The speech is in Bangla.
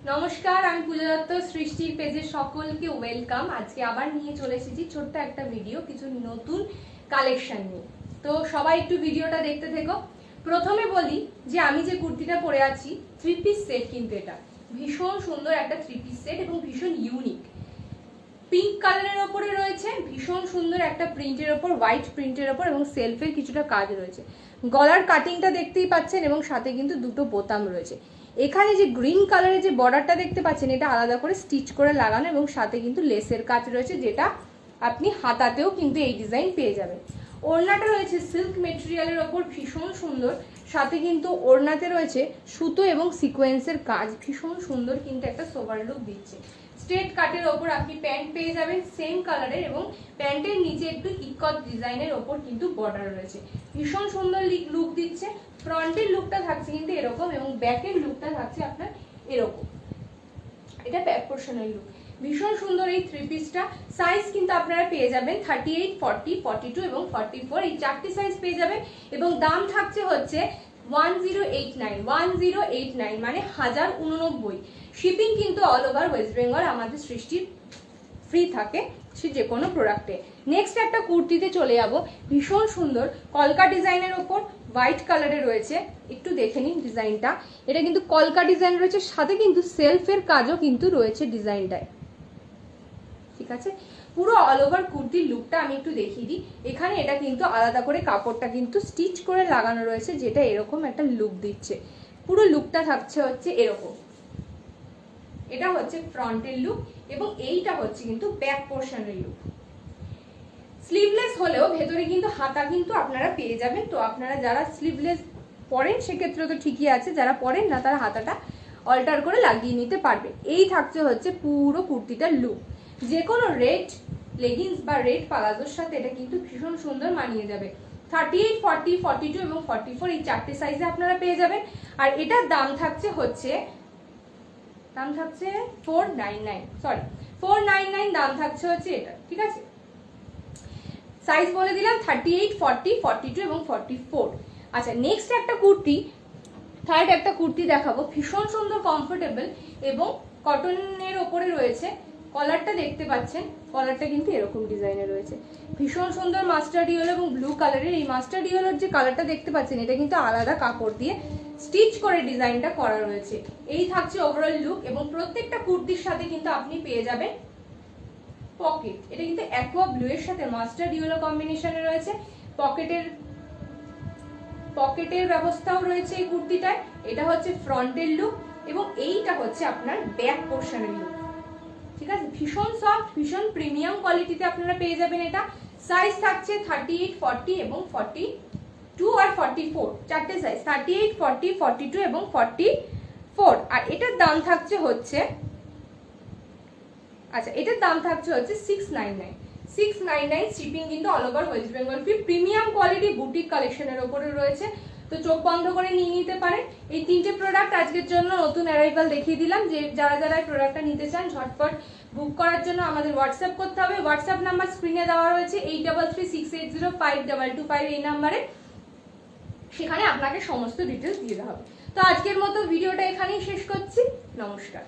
নমস্কার, আমি পূজা দত্ত। সৃষ্টির পেজে সকলকে ওয়েলকাম। আজকে আবার নিয়ে চলে এসেছি ছোট্ট একটা ভিডিও, কিছু নতুন কালেকশন নিয়ে। তো সবাই একটু ভিডিওটা দেখতে থেকো। প্রথমে বলি যে আমি যে কুর্তিটা পরে আছি, 3 পিস সেট, কিন্তু এটা ভীষণ সুন্দর একটা 3 পিস সেট এবং ভীষণ ইউনিক। পিঙ্ক কালারের ওপরে রয়েছে ভীষণ সুন্দর একটা প্রিন্টের ওপর, হোয়াইট প্রিন্টের ওপর, এবং সেলফের কিছুটা কাজ রয়েছে। গলার কাটিংটা দেখতেই পাচ্ছেন এবং সাথে কিন্তু দুটো বোতাম রয়েছে। এখানে যে গ্রিন কালারের যে বর্ডারটা দেখতে পাচ্ছেন, এটা আলাদা করে স্টিচ করে লাগানো এবং সাথে কিন্তু লেসের কাজ রয়েছে, যেটা আপনি হাতাতেও কিন্তু এই ডিজাইন পেয়ে যাবেন। ওড়নাটা রয়েছে সিল্ক মেটেরিয়ালের ওপর, ভীষণ সুন্দর। সাথে কিন্তু ওড়নাতে রয়েছে সুতো এবং সিকোয়েন্সের কাজ, ভীষণ সুন্দর কিন্তু একটা সোভার লুক দিচ্ছে। স্ট্রেট কাটের ওপর আপনি প্যান্ট পেয়ে যাবেন সেম কালারের, এবং প্যান্টের নিচে একটু ইকট ডিজাইনের ওপর কিন্তু বর্ডার রয়েছে, ভীষণ সুন্দর লুক দিচ্ছে। ফ্রন্টের লুকটা থাকছে কিন্তু এরকম, এবং ব্যাকের লুকটা থাকছে আপনার এরকম। এটা ব্যাক পোর্শনের লুক, ভীষণ সুন্দর এই 3 পিসটা। সাইজ কিন্তু আপনারা পেয়ে যাবেন 38, 40, 42 এবং 44, এই 4টি সাইজ পেয়ে যাবেন। এবং দাম থাকছে হচ্ছে 1089 মানে 1089। শিপিং কিন্তু অল ওভার ওয়েস্ট বেঙ্গল আমাদের সৃষ্টির ফ্রি থাকে, সে যে কোনো প্রোডাক্টে। নেক্সট একটা কুর্তিতে চলে যাব, ভীষণ সুন্দর কলকা ডিজাইনের ওপর হোয়াইট কালারে রয়েছে। একটু দেখে নিন ডিজাইনটা, এটা কিন্তু কলকা ডিজাইন রয়েছে, সাথে কিন্তু সেলফের কাজও কিন্তু রয়েছে ডিজাইনটায়, ঠিক আছে। পুরো অল ওভার কুর্তির লুকটা আমি একটু দেখিয়ে দিই। এখানে এটা কিন্তু আলাদা করে কাপড়টা কিন্তু স্টিচ করে লাগানো রয়েছে, যেটা এরকম একটা লুক দিচ্ছে। পুরো লুকটা থাকছে হচ্ছে এরকম। এটা হচ্ছে ফ্রন্টের লুক, এবং এইটা হচ্ছে কিন্তু ব্যাক পোর্শনের লুক। স্লিভলেস হলেও ভেতরে কিন্তু হাতা কিন্তু আপনারা পেয়ে যাবেন। তো আপনারা যারা স্লিভলেস পরেন সেক্ষেত্রে তো ঠিকই আছে, যারা পরেন না তারা হাতাটা অল্টার করে লাগিয়ে নিতে পারবে। এই থাকছে হচ্ছে পুরো কুর্তিটার লুক। যে কোনো রেড লেগিংস বা রেড পালাজোর সাথে এটা কিন্তু ভীষণ সুন্দর মানিয়ে যাবে। 38, 40, 42 এবং 44 এই 4টে সাইজে আপনারা পেয়ে যাবেন। আর এটার দাম থাকছে 499 দাম থাকছে হচ্ছে এটা, ঠিক আছে। সাইজ বলে দিলাম 38, 40, 42 এবং 44। আচ্ছা, নেক্সট একটা কুর্তি, থার্ড একটা কুর্তি দেখাবো, ভীষণ সুন্দর কমফোর্টেবল এবং কটনের ওপরে রয়েছে। কলারটা দেখতে পাচ্ছেন, কলারটা কিন্তু এরকম ডিজাইনের রয়েছে, ভীষণ সুন্দর মাস্টার্ড ইয়েলো এবং ব্লু কালারের। এই মাস্টার্ড ইয়েলোর যে কালারটা দেখতে পাচ্ছেন, এটা কিন্তু আলাদা কাপড় দিয়ে স্টিচ করে ডিজাইনটা করা রয়েছে। এই থাকছে ওভারঅল লুক, এবং প্রত্যেকটা কুর্তির সাথে কিন্তু আপনি পেয়ে যাবেন পকেট। এটা কিন্তু অ্যাকোয়া ব্লু এর সাথে মাস্টার্ড ইয়েলো কম্বিনেশনে রয়েছে। পকেটের ব্যবস্থাও রয়েছে এই কুর্তিটায়। এটা হচ্ছে ফ্রন্টের লুক, এবং এইটা হচ্ছে আপনার ব্যাক পোর্শনের লুক, ঠিক আছে। ভীষণ সফট, ভীষণ প্রিমিয়াম কোয়ালিটিতে আপনারা পেয়ে যাবেন এটা। সাইজ থাকছে 38, 40 এবং 42 আর 44, 4টে সাইজ 38, 40, 42 এবং 44। আর এটার দাম থাকছে হচ্ছে, আচ্ছা, এটার দাম থাকছে হচ্ছে 699। শিপিং কিন্তু all over West Bengal free. Premium quality boutique কালেকশনের ওপরে রয়েছে, তো চোখ বন্ধ করে নিয়ে নিতে পারেন। এই 3টে প্রোডাক্ট আজকের জন্য নতুন অ্যারাইভাল দেখিয়ে দিলাম। যে যারা এই প্রোডাক্টটা নিতে চান, ঝটপট বুক করার জন্য আমাদের হোয়াটসঅ্যাপ করতে হবে। হোয়াটসঅ্যাপ নাম্বার স্ক্রিনে দেওয়া রয়েছে 8336805225 এই নাম্বারে, সেখানে আপনাকে সমস্ত ডিটেলস দিয়ে দেওয়া হবে। তো আজকের মতো ভিডিওটা এখানেই শেষ করছি। নমস্কার।